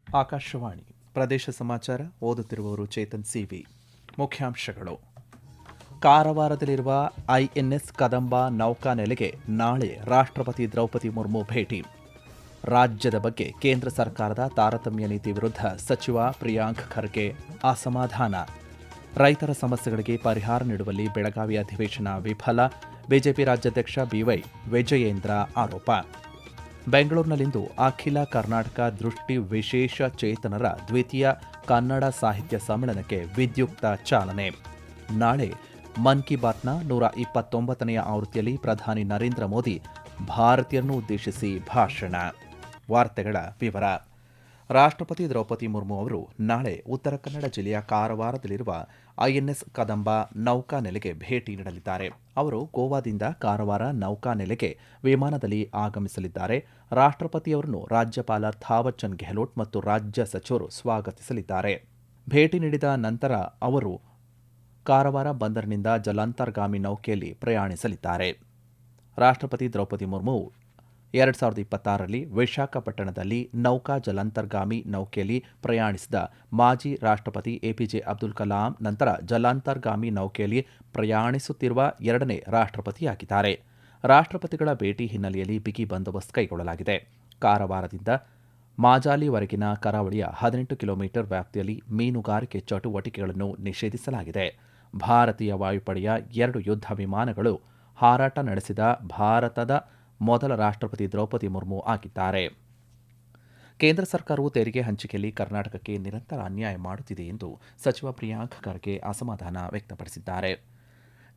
ಆಕಾಶವಾಣಿ ಪ್ರದೇಶ ಸಮಾಚಾರ ಓದುತ್ತಿರುವವರು ಚೇತನ್ ಸಿವಿ. ಮುಖ್ಯಾಂಶಗಳು: ಕಾರವಾರದಲ್ಲಿರುವ ಐಎನ್ಎಸ್ ಕದಂಬ ನೌಕಾನೆಲೆಗೆ ನಾಳೆ ರಾಷ್ಟ್ರಪತಿ ದ್ರೌಪದಿ ಮುರ್ಮು ಭೇಟಿ. ರಾಜ್ಯದ ಬಗ್ಗೆ ಕೇಂದ್ರ ಸರ್ಕಾರದ ತಾರತಮ್ಯ ನೀತಿ ವಿರುದ್ಧ ಸಚಿವ ಪ್ರಿಯಾಂಕ್ ಖರ್ಗೆ ಅಸಮಾಧಾನ. ರೈತರ ಸಮಸ್ಯೆಗಳಿಗೆ ಪರಿಹಾರ ನೀಡುವಲ್ಲಿ ಬೆಳಗಾವಿ ಅಧಿವೇಶನ ವಿಫಲ. ಬಿಜೆಪಿ ರಾಜ್ಯಾಧ್ಯಕ್ಷ ಬಿವೈ ವಿಜಯೇಂದ್ರ ಆರೋಪ. ಬೆಂಗಳೂರಿನಲ್ಲಿಂದು ಅಖಿಲ ಕರ್ನಾಟಕ ದೃಷ್ಟಿ ವಿಶೇಷ ಚೇತನರ ದ್ವಿತೀಯ ಕನ್ನಡ ಸಾಹಿತ್ಯ ಸಮ್ಮೇಳನಕ್ಕೆ ವಿದ್ಯುಕ್ತ ಚಾಲನೆ. ನಾಳೆ ಮನ್ ಕಿ ಬಾತ್ನ 129ನೇ ಆವೃತ್ತಿಯಲ್ಲಿ ಪ್ರಧಾನಿ ನರೇಂದ್ರ ಮೋದಿ ಭಾರತೀಯರನ್ನು ಉದ್ದೇಶಿಸಿ ಭಾಷಣ. ವಾರ್ತೆಗಳ ವಿವರ. ರಾಷ್ಟ್ರಪತಿ ದ್ರೌಪದಿ ಮುರ್ಮು ಅವರು ನಾಳೆ ಉತ್ತರ ಕನ್ನಡ ಜಿಲ್ಲೆಯ ಕಾರವಾರದಲ್ಲಿರುವ ಐಎನ್ಎಸ್ ಕದಂಬ ನೌಕಾನೆಲೆಗೆ ಭೇಟಿ ನೀಡಲಿದ್ದಾರೆ. ಅವರು ಗೋವಾದಿಂದ ಕಾರವಾರ ನೌಕಾನೆಲೆಗೆ ವಿಮಾನದಲ್ಲಿ ಆಗಮಿಸಲಿದ್ದಾರೆ. ರಾಷ್ಟ್ರಪತಿಯವರನ್ನು ರಾಜ್ಯಪಾಲ ಥಾವರ್ ಚಂದ್ ಗೆಹ್ಲೋಟ್ ಮತ್ತು ರಾಜ್ಯ ಸಚಿವರು ಸ್ವಾಗತಿಸಲಿದ್ದಾರೆ. ಭೇಟಿ ನೀಡಿದ ನಂತರ ಅವರು ಕಾರವಾರ ಬಂದರಿನಿಂದ ಜಲಾಂತರ್ಗಾಮಿ ನೌಕೆಯಲ್ಲಿ ಪ್ರಯಾಣಿಸಲಿದ್ದಾರೆ. ರಾಷ್ಟ್ರಪತಿ ದ್ರೌಪದಿ ಮುರ್ಮು 2026ರಲ್ಲಿ ವಿಶಾಖಪಟ್ಟಣದಲ್ಲಿ ನೌಕಾ ಜಲಾಂತರ್ಗಾಮಿ ನೌಕೆಯಲ್ಲಿ ಪ್ರಯಾಣಿಸಿದ ಮಾಜಿ ರಾಷ್ಟ್ರಪತಿ ಎಪಿಜೆ ಅಬ್ದುಲ್ ಕಲಾಂ ನಂತರ ಜಲಾಂತರ್ಗಾಮಿ ನೌಕೆಯಲ್ಲಿ ಪ್ರಯಾಣಿಸುತ್ತಿರುವ ಎರಡನೇ ರಾಷ್ಟ್ರಪತಿಯಾಗಿದ್ದಾರೆ. ರಾಷ್ಟ್ರಪತಿಗಳ ಭೇಟಿ ಹಿನ್ನೆಲೆಯಲ್ಲಿ ಬಿಗಿ ಬಂದೋಬಸ್ತ್ ಕೈಗೊಳ್ಳಲಾಗಿದೆ. ಕಾರವಾರದಿಂದ ಮಾಜಾಲಿವರೆಗಿನ ಕರಾವಳಿಯ 18 ಕಿಲೋಮೀಟರ್ ವ್ಯಾಪ್ತಿಯಲ್ಲಿ ಮೀನುಗಾರಿಕೆ ಚಟುವಟಿಕೆಗಳನ್ನು ನಿಷೇಧಿಸಲಾಗಿದೆ. ಭಾರತೀಯ ವಾಯುಪಡೆಯ 2 ಯುದ್ಧ ವಿಮಾನಗಳು ಹಾರಾಟ ನಡೆಸಿದ ಭಾರತದ ಮೊದಲ ರಾಷ್ಟ್ರಪತಿ ದ್ರೌಪದಿ ಮುರ್ಮು ಆಗಿದ್ದಾರೆ. ಕೇಂದ್ರ ಸರ್ಕಾರವು ತೆರಿಗೆ ಹಂಚಿಕೆಯಲ್ಲಿ ಕರ್ನಾಟಕಕ್ಕೆ ನಿರಂತರ ಅನ್ಯಾಯ ಮಾಡುತ್ತಿದೆ ಎಂದು ಸಚಿವ ಪ್ರಿಯಾಂಕ್ ಖರ್ಗೆ ಅಸಮಾಧಾನ ವ್ಯಕ್ತಪಡಿಸಿದ್ದಾರೆ.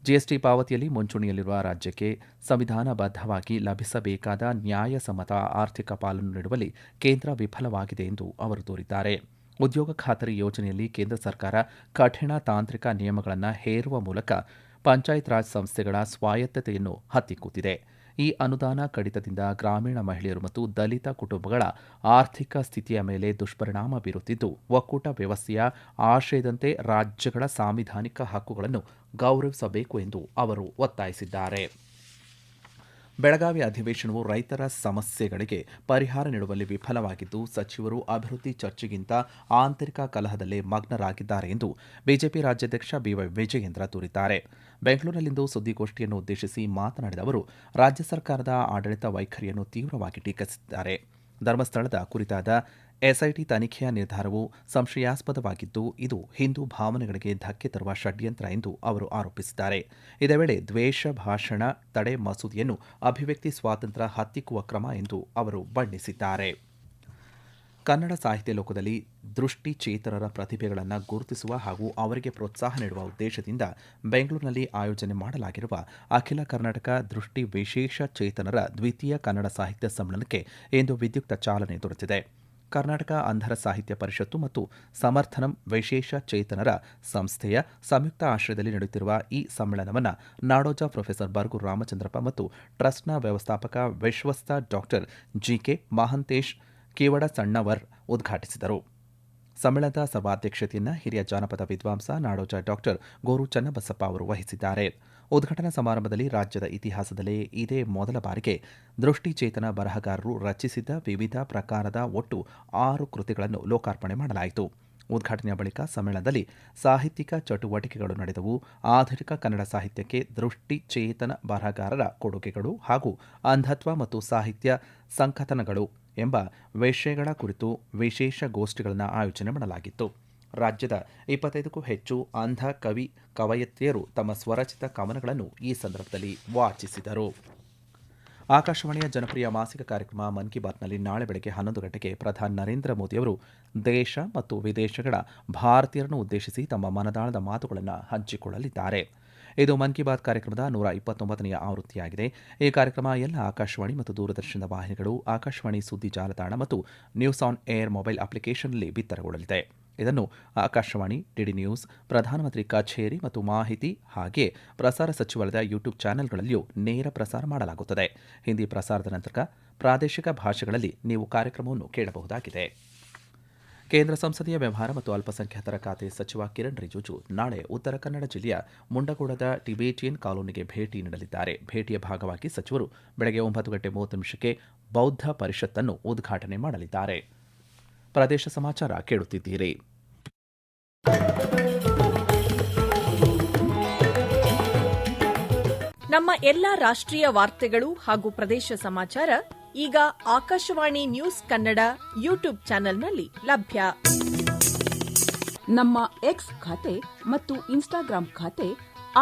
ಜಿಎಸ್ಟಿ ಪಾವತಿಯಲ್ಲಿ ಮುಂಚೂಣಿಯಲ್ಲಿರುವ ರಾಜ್ಯಕ್ಕೆ ಸಂವಿಧಾನಬದ್ಧವಾಗಿ ಲಭಿಸಬೇಕಾದ ನ್ಯಾಯಸಮ್ಮತ ಆರ್ಥಿಕ ಪಾಲನ್ನು ನೀಡುವಲ್ಲಿ ಕೇಂದ್ರ ವಿಫಲವಾಗಿದೆ ಎಂದು ಅವರು ದೂರಿದ್ದಾರೆ. ಉದ್ಯೋಗ ಖಾತರಿ ಯೋಜನೆಯಲ್ಲಿ ಕೇಂದ್ರ ಸರ್ಕಾರ ಕಠಿಣ ತಾಂತ್ರಿಕ ನಿಯಮಗಳನ್ನು ಹೇರುವ ಮೂಲಕ ಪಂಚಾಯತ್ ರಾಜ್ ಸಂಸ್ಥೆಗಳ ಸ್ವಾಯತ್ತತೆಯನ್ನು ಹತ್ತಿಕ್ಕುತ್ತಿದೆ. ಈ ಅನುದಾನ ಕಡಿತದಿಂದ ಗ್ರಾಮೀಣ ಮಹಿಳೆಯರು ಮತ್ತು ದಲಿತ ಕುಟುಂಬಗಳ ಆರ್ಥಿಕ ಸ್ಥಿತಿಯ ಮೇಲೆ ದುಷ್ಪರಿಣಾಮ ಬೀರುತ್ತಿದ್ದು, ಒಕ್ಕೂಟ ವ್ಯವಸ್ಥೆಯ ಆಶಯದಂತೆ ರಾಜ್ಯಗಳ ಸಾಂವಿಧಾನಿಕ ಹಕ್ಕುಗಳನ್ನು ಗೌರವಿಸಬೇಕು ಎಂದು ಅವರು ಒತ್ತಾಯಿಸಿದ್ದಾರೆ. ಬೆಳಗಾವಿ ಅಧಿವೇಶನವು ರೈತರ ಸಮಸ್ಯೆಗಳಿಗೆ ಪರಿಹಾರ ನೀಡುವಲ್ಲಿ ವಿಫಲವಾಗಿದ್ದು, ಸಚಿವರು ಅಭಿವೃದ್ಧಿ ಚರ್ಚೆಗಿಂತ ಆಂತರಿಕ ಕಲಹದಲ್ಲೇ ಮಗ್ನರಾಗಿದ್ದಾರೆ ಎಂದು ಬಿಜೆಪಿ ರಾಜ್ಯಾಧ್ಯಕ್ಷ ಬಿವೈ ವಿಜಯೇಂದ್ರ ದೂರಿದ್ದಾರೆ. ಬೆಂಗಳೂರಿನಲ್ಲಿಂದು ಸುದ್ದಿಗೋಷ್ಠಿಯನ್ನು ಉದ್ದೇಶಿಸಿ ಮಾತನಾಡಿದ ಅವರು, ರಾಜ್ಯ ಸರ್ಕಾರದ ಆಡಳಿತ ವೈಖರಿಯನ್ನು ತೀವ್ರವಾಗಿ ಟೀಕಿಸಿದ್ದಾರೆ. ಧರ್ಮಸ್ಥಳದ ಕುರಿತಾದ ಎಸ್ಐಟಿ ತನಿಖೆಯ ನಿರ್ಧಾರವು ಸಂಶಯಾಸ್ಪದವಾಗಿದ್ದು, ಇದು ಹಿಂದೂ ಭಾವನೆಗಳಿಗೆ ಧಕ್ಕೆ ತರುವ ಷಡ್ಯಂತ್ರ ಎಂದು ಅವರು ಆರೋಪಿಸಿದ್ದಾರೆ. ಇದೇ ವೇಳೆ ದ್ವೇಷ ಭಾಷಣ ತಡೆ ಮಸೂದೆಯನ್ನು ಅಭಿವ್ಯಕ್ತಿ ಸ್ವಾತಂತ್ರ್ಯ ಹತ್ತಿಕ್ಕುವ ಕ್ರಮ ಎಂದು ಅವರು ಬಣ್ಣಿಸಿದ್ದಾರೆ. ಕನ್ನಡ ಸಾಹಿತ್ಯ ಲೋಕದಲ್ಲಿ ದೃಷ್ಟಿಚೇತನರ ಪ್ರತಿಭೆಗಳನ್ನು ಗುರುತಿಸುವ ಹಾಗೂ ಅವರಿಗೆ ಪ್ರೋತ್ಸಾಹ ನೀಡುವ ಉದ್ದೇಶದಿಂದ ಬೆಂಗಳೂರಿನಲ್ಲಿ ಆಯೋಜನೆ ಮಾಡಲಾಗಿರುವ ಅಖಿಲ ಕರ್ನಾಟಕ ದೃಷ್ಟಿ ವಿಶೇಷ ಚೇತನರ ದ್ವಿತೀಯ ಕನ್ನಡ ಸಾಹಿತ್ಯ ಸಮ್ಮೇಳನಕ್ಕೆ ಇಂದು ವಿದ್ಯುಕ್ತ ಚಾಲನೆ ದೊರೆತಿದೆ. ಕರ್ನಾಟಕ ಅಂಧರ ಸಾಹಿತ್ಯ ಪರಿಷತ್ತು ಮತ್ತು ಸಮರ್ಥನಂ ವಿಶೇಷ ಚೇತನರ ಸಂಸ್ಥೆಯ ಸಂಯುಕ್ತ ಆಶ್ರಯದಲ್ಲಿ ನಡೆಯುತ್ತಿರುವ ಈ ಸಮ್ಮೇಳನವನ್ನು ನಾಡೋಜ ಪ್ರೊಫೆಸರ್ ಬರಗೂರು ರಾಮಚಂದ್ರಪ್ಪ ಮತ್ತು ಟ್ರಸ್ಟ್ನ ವ್ಯವಸ್ಥಾಪಕ ವಿಶ್ವಸ್ತ ಡಾಕ್ಟರ್ ಜಿಕೆ ಮಹಾಂತೇಶ್ ಕಿವಡಸಣ್ಣವರ್ ಉದ್ಘಾಟಿಸಿದರು. ಸಮ್ಮೇಳನದ ಸರ್ವಾಧ್ಯಕ್ಷತೆಯನ್ನು ಹಿರಿಯ ಜಾನಪದ ವಿದ್ವಾಂಸ ನಾಡೋಜ ಡಾಕ್ಟರ್ ಗೋರು ಚನ್ನಬಸಪ್ಪ ಅವರು ವಹಿಸಿದ್ದಾರೆ. ಉದ್ಘಾಟನಾ ಸಮಾರಂಭದಲ್ಲಿ ರಾಜ್ಯದ ಇತಿಹಾಸದಲ್ಲೇ ಇದೇ ಮೊದಲ ಬಾರಿಗೆ ದೃಷ್ಟಿಚೇತನ ಬರಹಗಾರರು ರಚಿಸಿದ ವಿವಿಧ ಪ್ರಕಾರದ ಒಟ್ಟು 6 ಕೃತಿಗಳನ್ನು ಲೋಕಾರ್ಪಣೆ ಮಾಡಲಾಯಿತು. ಉದ್ಘಾಟನೆಯ ಬಳಿಕ ಸಮ್ಮೇಳನದಲ್ಲಿ ಸಾಹಿತ್ಯಿಕ ಚಟುವಟಿಕೆಗಳು ನಡೆದವು. ಆಧುನಿಕ ಕನ್ನಡ ಸಾಹಿತ್ಯಕ್ಕೆ ದೃಷ್ಟಿಚೇತನ ಬರಹಗಾರರ ಕೊಡುಗೆಗಳು ಹಾಗೂ ಅಂಧತ್ವ ಮತ್ತು ಸಾಹಿತ್ಯ ಸಂಕಥನಗಳು ಎಂಬ ವಿಷಯಗಳ ಕುರಿತು ವಿಶೇಷ ಗೋಷ್ಠಿಗಳನ್ನು ಆಯೋಜನೆ ಮಾಡಲಾಗಿತ್ತು. ರಾಜ್ಯದ 25ಕ್ಕೂ ಹೆಚ್ಚು ಅಂಧ ಕವಿ ಕವಯತ್ರಿಯರು ತಮ್ಮ ಸ್ವರಚಿತ ಕವನಗಳನ್ನು ಈ ಸಂದರ್ಭದಲ್ಲಿ ವಾಚಿಸಿದರು. ಆಕಾಶವಾಣಿಯ ಜನಪ್ರಿಯ ಮಾಸಿಕ ಕಾರ್ಯಕ್ರಮ ಮನ್ ಕಿ ಬಾತ್ನಲ್ಲಿ ನಾಳೆ ಬೆಳಗ್ಗೆ 11 ಗಂಟೆಗೆ ಪ್ರಧಾನಿ ನರೇಂದ್ರ ಮೋದಿಯವರು ದೇಶ ಮತ್ತು ವಿದೇಶಗಳ ಭಾರತೀಯರನ್ನು ಉದ್ದೇಶಿಸಿ ತಮ್ಮ ಮನದಾಳದ ಮಾತುಗಳನ್ನು ಹಂಚಿಕೊಳ್ಳಲಿದ್ದಾರೆ. ಇದು ಮನ್ ಕಿ ಬಾತ್ ಕಾರ್ಯಕ್ರಮದ 129ನೇ ಆವೃತ್ತಿಯಾಗಿದೆ. ಈ ಕಾರ್ಯಕ್ರಮ ಎಲ್ಲ ಆಕಾಶವಾಣಿ ಮತ್ತು ದೂರದರ್ಶನದ ವಾಹಿನಿಗಳು, ಆಕಾಶವಾಣಿ ಸುದ್ದಿ ಜಾಲತಾಣ ಮತ್ತು ನ್ಯೂಸ್ ಆನ್ ಏರ್ ಮೊಬೈಲ್ ಅಪ್ಲಿಕೇಶನ್ನಲ್ಲಿ ಬಿತ್ತರಗೊಳ್ಳಲಿದೆ. ಇದನ್ನು ಆಕಾಶವಾಣಿ, ಡಿಡಿ ನ್ಯೂಸ್, ಪ್ರಧಾನಮಂತ್ರಿ ಕಚೇರಿ ಮತ್ತು ಮಾಹಿತಿ ಹಾಗೆಯೇ ಪ್ರಸಾರ ಸಚಿವಾಲಯದ ಯೂಟ್ಯೂಬ್ ಚಾನೆಲ್ಗಳಲ್ಲಿಯೂ ನೇರ ಪ್ರಸಾರ ಮಾಡಲಾಗುತ್ತದೆ. ಹಿಂದಿ ಪ್ರಸಾರದ ನಂತರ ಪ್ರಾದೇಶಿಕ ಭಾಷೆಗಳಲ್ಲಿ ನೀವು ಕಾರ್ಯಕ್ರಮವನ್ನು ಕೇಳಬಹುದಾಗಿದೆ. ಕೇಂದ್ರ ಸಂಸದೀಯ ವ್ಯವಹಾರ ಮತ್ತು ಅಲ್ಪಸಂಖ್ಯಾತರ ಖಾತೆ ಸಚಿವ ಕಿರಣ್ ರಿಜಿಜು ನಾಳೆ ಉತ್ತರ ಕನ್ನಡ ಜಿಲ್ಲೆಯ ಮುಂಡಗೋಡದ ಟಿಬೇಟಿಯನ್ ಕಾಲೋನಿಗೆ ಭೇಟಿ ನೀಡಲಿದ್ದಾರೆ. ಭೇಟಿಯ ಭಾಗವಾಗಿ ಸಚಿವರು ಬೆಳಗ್ಗೆ 9:30 ಬೌದ್ಧ ಪರಿಷತ್ತನ್ನು ಉದ್ಘಾಟನೆ ಮಾಡಲಿದ್ದಾರೆ. ಪ್ರದೇಶ ಸಮಾಚಾರ ಕೇಳುತ್ತಿದ್ದೀರಿ. ನಮ್ಮ ಎಲ್ಲಾ ರಾಷ್ಟ್ರೀಯ ವಾರ್ತೆಗಳು ಹಾಗೂ ಪ್ರದೇಶ ಸಮಾಚಾರ ಈಗ ಆಕಾಶವಾಣಿ ನ್ಯೂಸ್ ಕನ್ನಡ ಯೂಟ್ಯೂಬ್ ಚಾನೆಲ್ನಲ್ಲಿ ಲಭ್ಯ. ನಮ್ಮ ಎಕ್ಸ್ ಖಾತೆ ಮತ್ತು ಇನ್ಸ್ಟಾಗ್ರಾಂ ಖಾತೆ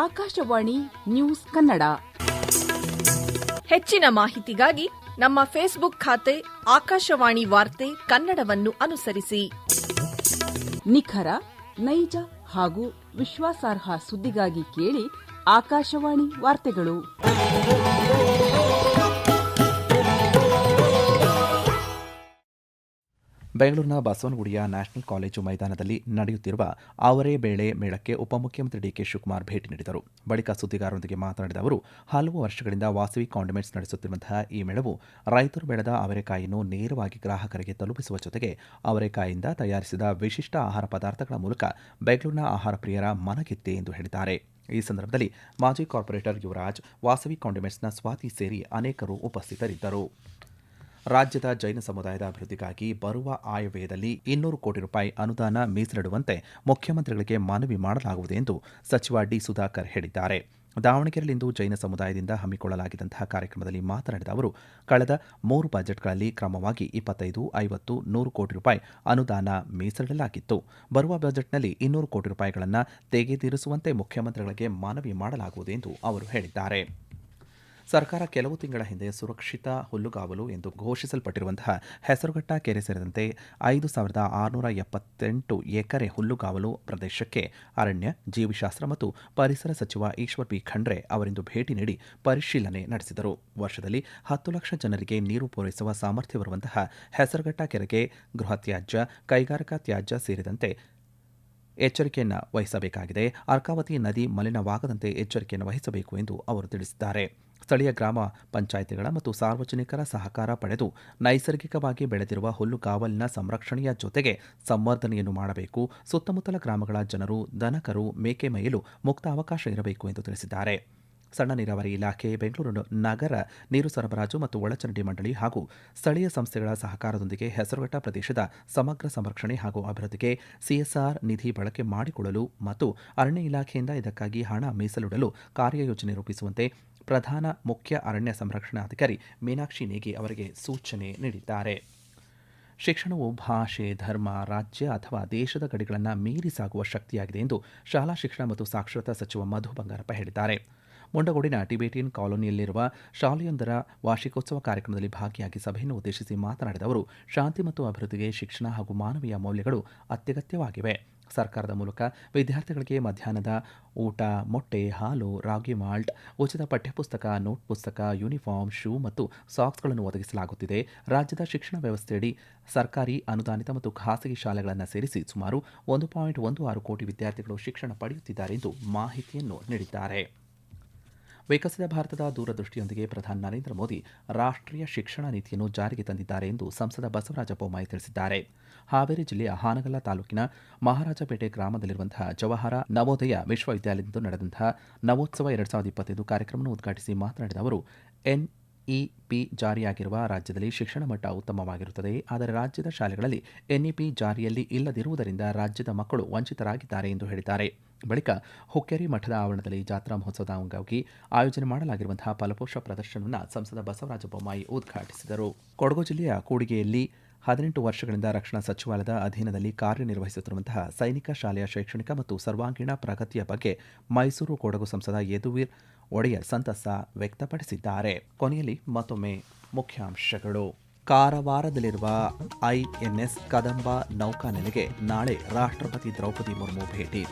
ಆಕಾಶವಾಣಿ ನ್ಯೂಸ್ ಕನ್ನಡ. ಹೆಚ್ಚಿನ ಮಾಹಿತಿಗಾಗಿ ನಮ್ಮ ಫೇಸ್ಬುಕ್ ಖಾತೆ ಆಕಾಶವಾಣಿ ವಾರ್ತೆ ಕನ್ನಡವನ್ನು ಅನುಸರಿಸಿ. ನಿಖರ, ನೈಜ ಹಾಗೂ ವಿಶ್ವಾಸಾರ್ಹ ಸುದ್ದಿಗಾಗಿ ಕೇಳಿ ಆಕಾಶವಾಣಿ ವಾರ್ತೆಗಳು. ಬೆಂಗಳೂರಿನ ಬಸವನಗುಡಿಯ ನ್ಯಾಷನಲ್ ಕಾಲೇಜು ಮೈದಾನದಲ್ಲಿ ನಡೆಯುತ್ತಿರುವ ಅವರೇ ಬೇಳೆ ಮೇಳಕ್ಕೆ ಉಪಮುಖ್ಯಮಂತ್ರಿ ಡಿಕೆ ಶಿವಕುಮಾರ್ ಭೇಟಿ ನೀಡಿದರು. ಬಳಿಕ ಸುದ್ದಿಗಾರರೊಂದಿಗೆ ಮಾತನಾಡಿದ ಅವರು, ಹಲವು ವರ್ಷಗಳಿಂದ ವಾಸವಿ ಕಾಂಡಿಮೆಂಟ್ಸ್ ನಡೆಸುತ್ತಿರುವಂತಹ ಈ ಮೇಳವು ರೈತರು ಬೆಳೆದ ಅವರೆಕಾಯಿಯನ್ನು ನೇರವಾಗಿ ಗ್ರಾಹಕರಿಗೆ ತಲುಪಿಸುವ ಜೊತೆಗೆ ಅವರೆಕಾಯಿಯಿಂದ ತಯಾರಿಸಿದ ವಿಶಿಷ್ಟ ಆಹಾರ ಪದಾರ್ಥಗಳ ಮೂಲಕ ಬೆಂಗಳೂರಿನ ಆಹಾರ ಪ್ರಿಯರ ಮನಗೆದ್ದೆ ಎಂದು ಹೇಳಿದ್ದಾರೆ. ಈ ಸಂದರ್ಭದಲ್ಲಿ ಮಾಜಿ ಕಾರ್ಪೊರೇಟರ್ ಯುವರಾಜ್, ವಾಸವಿ ಕಾಂಡಿಮೆಂಟ್ಸ್ನ ಸ್ವಾತಿ ಸೇರಿ ಅನೇಕರು ಉಪಸ್ಥಿತರಿದ್ದರು. ರಾಜ್ಯದ ಜೈನ ಸಮುದಾಯದ ಅಭಿವೃದ್ಧಿಗಾಗಿ ಬರುವ ಆಯವ್ಯಯದಲ್ಲಿ 200 ಕೋಟಿ ರೂಪಾಯಿ ಅನುದಾನ ಮೀಸಲಿಡುವಂತೆ ಮುಖ್ಯಮಂತ್ರಿಗಳಿಗೆ ಮನವಿ ಮಾಡಲಾಗುವುದು ಎಂದು ಸಚಿವ ಡಿ. ಸುಧಾಕರ್ ಹೇಳಿದ್ದಾರೆ. ದಾವಣಗೆರೆಯಲ್ಲಿಂದು ಜೈನ ಸಮುದಾಯದಿಂದ ಹಮ್ಮಿಕೊಳ್ಳಲಾಗಿದ್ದಂತಹ ಕಾರ್ಯಕ್ರಮದಲ್ಲಿ ಮಾತನಾಡಿದ ಅವರು, ಕಳೆದ 3 ಬಜೆಟ್ಗಳಲ್ಲಿ ಕ್ರಮವಾಗಿ 25, 50, 100 ಕೋಟಿ ರೂಪಾಯಿ ಅನುದಾನ ಮೀಸಲಿಡಲಾಗಿತ್ತು. ಬರುವ ಬಜೆಟ್ನಲ್ಲಿ 200 ಕೋಟಿ ರೂಪಾಯಿಗಳನ್ನು ತೆಗೆದಿರಿಸುವಂತೆ ಮುಖ್ಯಮಂತ್ರಿಗಳಿಗೆ ಮನವಿ ಮಾಡಲಾಗುವುದು ಎಂದು ಅವರು ಹೇಳಿದ್ದಾರೆ. ಸರ್ಕಾರ ಕೆಲವು ತಿಂಗಳ ಹಿಂದೆ ಸುರಕ್ಷಿತ ಹುಲ್ಲುಗಾವಲು ಎಂದು ಘೋಷಿಸಲ್ಪಟ್ಟಿರುವಂತಹ ಹೆಸರುಘಟ್ಟ ಕೆರೆ ಸೇರಿದಂತೆ 5,678 ಎಕರೆ ಹುಲ್ಲುಗಾವಲು ಪ್ರದೇಶಕ್ಕೆ ಅರಣ್ಯ, ಜೀವಿಶಾಸ್ತ್ರ ಮತ್ತು ಪರಿಸರ ಸಚಿವ ಈಶ್ವರ್ ಬಿ ಖಂಡ್ರೆ ಅವರಿಂದು ಭೇಟಿ ನೀಡಿ ಪರಿಶೀಲನೆ ನಡೆಸಿದರು. ವರ್ಷದಲ್ಲಿ 10 ಲಕ್ಷ ಜನರಿಗೆ ನೀರು ಪೂರೈಸುವ ಸಾಮರ್ಥ್ಯವಿರುವಂತಹ ಹೆಸರುಘಟ್ಟ ಕೆರೆಗೆ ಗೃಹ ತ್ಯಾಜ್ಯ, ಕೈಗಾರಿಕಾ ತ್ಯಾಜ್ಯ ಸೇರಿದಂತೆ ಎಚ್ಚರಿಕೆಯನ್ನು ವಹಿಸಬೇಕಾಗಿದೆ. ಅರ್ಕಾವತಿ ನದಿ ಮಲಿನವಾಗದಂತೆ ಎಚ್ಚರಿಕೆಯನ್ನು ವಹಿಸಬೇಕು ಎಂದು ಅವರು ತಿಳಿಸಿದ್ದಾರೆ. ಸ್ಥಳೀಯ ಗ್ರಾಮ ಪಂಚಾಯಿತಿಗಳ ಮತ್ತು ಸಾರ್ವಜನಿಕರ ಸಹಕಾರ ಪಡೆದು ನೈಸರ್ಗಿಕವಾಗಿ ಬೆಳೆದಿರುವ ಹುಲ್ಲುಗಾವಲಿನ ಸಂರಕ್ಷಣೆಯ ಜೊತೆಗೆ ಸಂವರ್ಧನೆಯನ್ನು ಮಾಡಬೇಕು. ಸುತ್ತಮುತ್ತಲ ಗ್ರಾಮಗಳ ಜನರು, ದನಕರು, ಮೇಕೆ ಮೇಯಲು ಮುಕ್ತ ಅವಕಾಶ ಇರಬೇಕು ಎಂದು ತಿಳಿಸಿದ್ದಾರೆ. ಸಣ್ಣ ನೀರಾವರಿ ಇಲಾಖೆ, ಬೆಂಗಳೂರು ನಗರ ನೀರು ಸರಬರಾಜು ಮತ್ತು ಒಳಚರಂಡಿ ಮಂಡಳಿ ಹಾಗೂ ಸ್ಥಳೀಯ ಸಂಸ್ಥೆಗಳ ಸಹಕಾರದೊಂದಿಗೆ ಹೆಸರುಘಟ್ಟ ಪ್ರದೇಶದ ಸಮಗ್ರ ಸಂರಕ್ಷಣೆ ಹಾಗೂ ಅಭಿವೃದ್ಧಿಗೆ ಸಿಎಸ್ಆರ್ ನಿಧಿ ಬಳಕೆ ಮಾಡಿಕೊಳ್ಳಲು ಮತ್ತು ಅರಣ್ಯ ಇಲಾಖೆಯಿಂದ ಇದಕ್ಕಾಗಿ ಹಣ ಮೀಸಲಿಡಲು ಕಾರ್ಯಯೋಜನೆ ರೂಪಿಸುವಂತೆ ಪ್ರಧಾನ ಮುಖ್ಯ ಅರಣ್ಯ ಸಂರಕ್ಷಣಾಧಿಕಾರಿ ಮೀನಾಕ್ಷಿ ನೇಗಿ ಅವರಿಗೆ ಸೂಚನೆ ನೀಡಿದ್ದಾರೆ. ಶಿಕ್ಷಣವು ಭಾಷೆ, ಧರ್ಮ, ರಾಜ್ಯ ಅಥವಾ ದೇಶದ ಗಡಿಗಳನ್ನು ಮೀರಿ ಸಾಗುವ ಶಕ್ತಿಯಾಗಿದೆ ಎಂದು ಶಾಲಾ ಶಿಕ್ಷಣ ಮತ್ತು ಸಾಕ್ಷರತಾ ಸಚಿವ ಮಧು ಬಂಗಾರಪ್ಪ ಹೇಳಿದ್ದಾರೆ. ಮುಂಡಗೋಡಿನ ಟಿಬೇಟಿಯನ್ ಕಾಲೋನಿಯಲ್ಲಿರುವ ಶಾಲೆಯೊಂದರ ವಾರ್ಷಿಕೋತ್ಸವ ಕಾರ್ಯಕ್ರಮದಲ್ಲಿ ಭಾಗಿಯಾಗಿ ಸಭೆಯನ್ನು ಉದ್ದೇಶಿಸಿ ಮಾತನಾಡಿದ ಅವರು, ಶಾಂತಿ ಮತ್ತು ಅಭಿವೃದ್ಧಿಗೆ ಶಿಕ್ಷಣ ಹಾಗೂ ಮಾನವೀಯ ಮೌಲ್ಯಗಳು ಅತ್ಯಗತ್ಯವಾಗಿವೆ. ಸರ್ಕಾರದ ಮೂಲಕ ವಿದ್ಯಾರ್ಥಿಗಳಿಗೆ ಮಧ್ಯಾಹ್ನದ ಊಟ, ಮೊಟ್ಟೆ, ಹಾಲು, ರಾಗಿ ಮಾಲ್ಟ್, ಉಚಿತ ಪಠ್ಯಪುಸ್ತಕ, ನೋಟ್ ಪುಸ್ತಕ, ಯೂನಿಫಾರ್ಮ್, ಶೂ ಮತ್ತು ಸಾಕ್ಸ್ಗಳನ್ನು ಒದಗಿಸಲಾಗುತ್ತಿದೆ. ರಾಜ್ಯದ ಶಿಕ್ಷಣ ವ್ಯವಸ್ಥೆಯಡಿ ಸರ್ಕಾರಿ, ಅನುದಾನಿತ ಮತ್ತು ಖಾಸಗಿ ಶಾಲೆಗಳನ್ನು ಸೇರಿಸಿ ಸುಮಾರು 1.16 ಕೋಟಿ ವಿದ್ಯಾರ್ಥಿಗಳು ಶಿಕ್ಷಣ ಪಡೆಯುತ್ತಿದ್ದಾರೆ ಎಂದು ಮಾಹಿತಿಯನ್ನು ನೀಡಿದ್ದಾರೆ. ವಿಕಸಿತ ಭಾರತದ ದೂರದೃಷ್ಟಿಯೊಂದಿಗೆ ಪ್ರಧಾನಿ ನರೇಂದ್ರ ಮೋದಿ ರಾಷ್ಟ್ರೀಯ ಶಿಕ್ಷಣ ನೀತಿಯನ್ನು ಜಾರಿಗೆ ತಂದಿದ್ದಾರೆ ಎಂದು ಸಂಸದ ಬಸವರಾಜ ಬೊಮ್ಮಾಯಿ ತಿಳಿಸಿದ್ದಾರೆ. ಹಾವೇರಿ ಜಿಲ್ಲೆಯ ಹಾನಗಲ್ಲ ತಾಲೂಕಿನ ಮಹಾರಾಜಪೇಟೆ ಗ್ರಾಮದಲ್ಲಿರುವಂತಹ ಜವಾಹರ ನವೋದಯ ವಿಶ್ವವಿದ್ಯಾಲಯದಿಂದ ನಡೆದಂತಹ ನವೋತ್ಸವ 2025 ಕಾರ್ಯಕ್ರಮವನ್ನು ಉದ್ಘಾಟಿಸಿ ಮಾತನಾಡಿದ ಅವರು, ಎನ್ಇಪಿ ಜಾರಿಯಾಗಿರುವ ರಾಜ್ಯದಲ್ಲಿ ಶಿಕ್ಷಣ ಮಟ್ಟ ಉತ್ತಮವಾಗಿರುತ್ತದೆ. ಆದರೆ ರಾಜ್ಯದ ಶಾಲೆಗಳಲ್ಲಿ ಎನ್ಇಪಿ ಜಾರಿಯಲ್ಲಿ ಇಲ್ಲದಿರುವುದರಿಂದ ರಾಜ್ಯದ ಮಕ್ಕಳು ವಂಚಿತರಾಗಿದ್ದಾರೆ ಎಂದು ಹೇಳಿದ್ದಾರೆ. ಬಳಿಕ ಹುಕ್ಕೇರಿ ಮಠದ ಆವರಣದಲ್ಲಿ ಜಾತ್ರಾ ಮಹೋತ್ಸವದ ಅಂಗವಾಗಿ ಆಯೋಜನೆ ಮಾಡಲಾಗಿರುವಂತಹ ಫಲಪುಷ್ಪ ಪ್ರದರ್ಶನವನ್ನು ಸಂಸದ ಬಸವರಾಜ ಬೊಮ್ಮಾಯಿ ಉದ್ಘಾಟಿಸಿದರು. ಕೊಡಗು ಜಿಲ್ಲೆಯ ಕೂಡಿಗೆಯಲ್ಲಿ 18 ವರ್ಷಗಳಿಂದ ರಕ್ಷಣಾ ಸಚಿವಾಲಯದ ಅಧೀನದಲ್ಲಿ ಕಾರ್ಯನಿರ್ವಹಿಸುತ್ತಿರುವಂತಹ ಸೈನಿಕ ಶಾಲೆಯ ಶೈಕ್ಷಣಿಕ ಮತ್ತು ಸರ್ವಾಂಗೀಣ ಪ್ರಗತಿಯ ಬಗ್ಗೆ ಮೈಸೂರು ಕೊಡಗು ಸಂಸದ ಯದುವೀರ್ ಒಡೆಯರ್ ಸಂತಸ ವ್ಯಕ್ತಪಡಿಸಿದ್ದಾರೆ. ಕೊನೆಯಲ್ಲಿ ಮತ್ತೊಮ್ಮೆ ಮುಖ್ಯಾಂಶಗಳು. ಕಾರವಾರದಲ್ಲಿರುವ ಐಎನ್ಎಸ್ ಕದಂಬ ನೌಕಾನೆಲೆಗೆ ನಾಳೆ ರಾಷ್ಟ್ರಪತಿ ದ್ರೌಪದಿ ಮುರ್ಮು ಭೇಟಿ.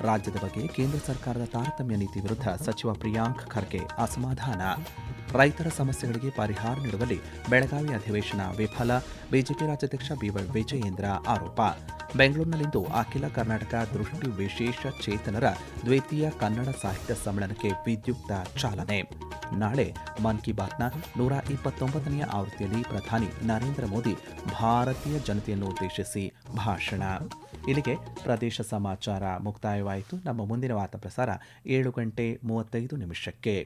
ರಾಜ್ಯದ ಬಗ್ಗೆ ಕೇಂದ್ರ ಸರ್ಕಾರದ ತಾರತಮ್ಯ ನೀತಿ ವಿರುದ್ಧ ಸಚಿವ ಪ್ರಿಯಾಂಕ್ ಖರ್ಗೆ ಅಸಮಾಧಾನ. ರೈತರ ಸಮಸ್ಯೆಗಳಿಗೆ ಪರಿಹಾರ ನೀಡುವಲ್ಲಿ ಬೆಳಗಾವಿ ಅಧಿವೇಶನ ವಿಫಲ, ಬಿಜೆಪಿ ರಾಜ್ಯಾಧ್ಯಕ್ಷ ಬಿವೈ ವಿಜಯೇಂದ್ರ ಆರೋಪ. ಬೆಂಗಳೂರಿನಲ್ಲಿಂದು ಅಖಿಲ ಕರ್ನಾಟಕ ದೃಷ್ಟಿ ವಿಶೇಷ ಚೇತನರ ದ್ವಿತೀಯ ಕನ್ನಡ ಸಾಹಿತ್ಯ ಸಮ್ಮೇಳನಕ್ಕೆ ವಿದ್ಯುಕ್ತ ಚಾಲನೆ. ನಾಳೆ ಮನ್ ಕಿ ಬಾತ್ನ 129ನೇ ಆವೃತ್ತಿಯಲ್ಲಿ ಪ್ರಧಾನಿ ನರೇಂದ್ರ ಮೋದಿ ಭಾರತೀಯ ಜನತೆಯನ್ನು ಉದ್ದೇಶಿಸಿ ಭಾಷಣ. ಇಲ್ಲಿಗೆ ಪ್ರದೇಶ ಸಮಾಚಾರ ಮುಕ್ತಾಯವಾಯಿತು. ನಮ್ಮ ಮುಂದಿನ ವಾರ್ತಾ ಪ್ರಸಾರ 7:35 ನಿಮಿಷಕ್ಕೆ.